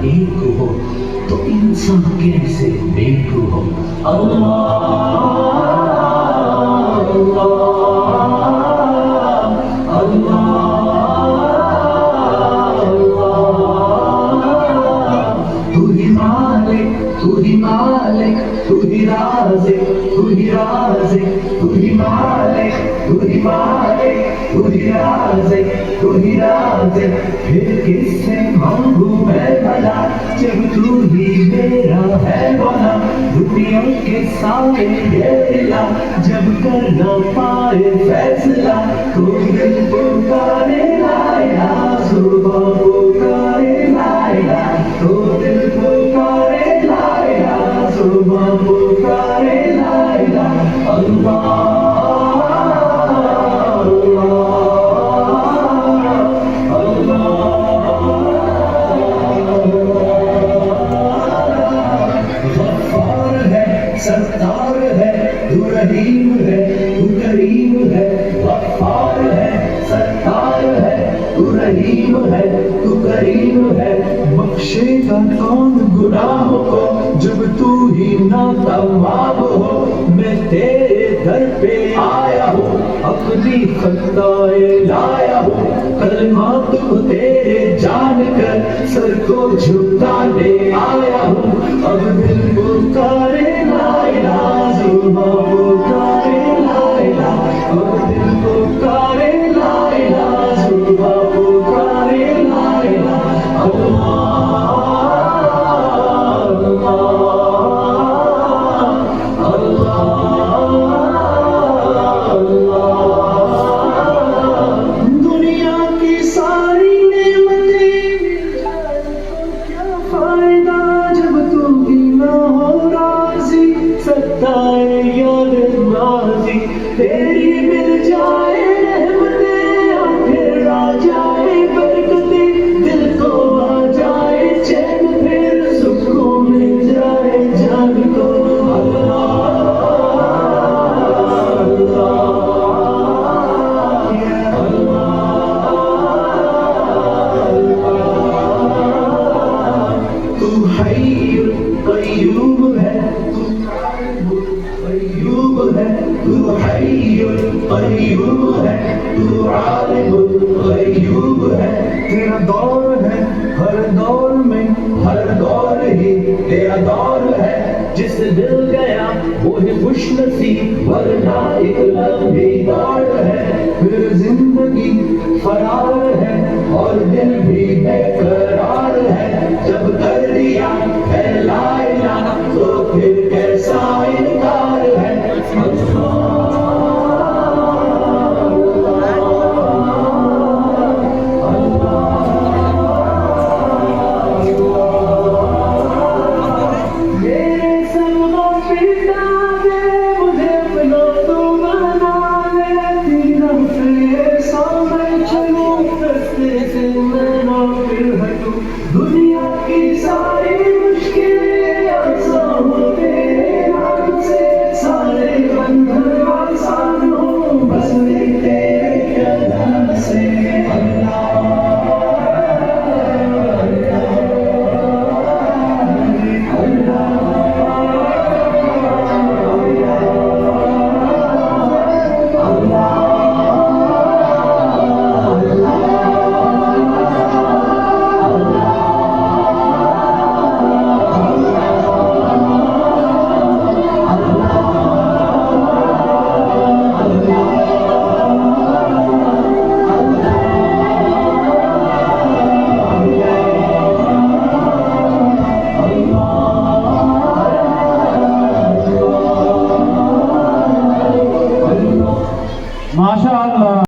एक हो तो इंसान कैसे नेक हो। अल्लाह अल्लाह अल्लाह, तू ही मालिक, तू ही मालिक, तू ही राज़िक, तू ही राज़िक, तू ही मालिक, तू ही मालिक, तू ही राज़िक, तू ही राज़िक। फिर किससे मांगू मैं भला जब तू ही मेरा है मौला। दुनिया के सारे ये दिला जब कर न पाए फैसला, तो दिल पुकारे लाया सुबह पुकारे लाया, तो दिल पुकारे लाया सुबह पुकारे लाया। अल्लाह सत्तार है, तू रहीम है, तू करीम है, गफ्फार है, सत्तार है, तू रहीम है, तू करीम है। बख्शेगा कौन गुनाहों को जब तू ही ना तवाब हो। मैं तेरे दर पे आया हूँ, अपनी खताएं लाया हूँ, कलमा तुम तेरे जान कर सर को झुकाने आया हूँ। अब दिल पुकारे लाइला सुबह पुकारे लाइला, अब दिल पुकारे लाइला सुबह पुकारे लाइला। दुनिया की सारी नेमतें क्या फायदा जब तू भी ना हो राजी। सत्ताए याद नाजी तेरी मिल जाए रहमतें, फिर आ जाए बरकतें, दिल को आ जाए चैन, फिर सुकून मिल जाए जान को। तू हय्युल क़य्यूम है, तू क़य्यूम है, तू हय्युल क़य्यूम है, तू आलिमुल ग़य्यूब है। तेरा दौर है हर दौर में, हर दौर ही तेरा दौर है। जिस दिल गया वो ही खुशनसीब, वरना एक लंबी दौड़ है। फिर जिंदगी फरार है और दिल भी बेकरार है। जब कर दिया फैलाया तो फिर कैसा इनकार है। दुनिया की सारी मुश्किलें आसान हो तेरे नाम से, सारे बंधन आसान हो बस तेरे नाम से। माशाअल्लाह।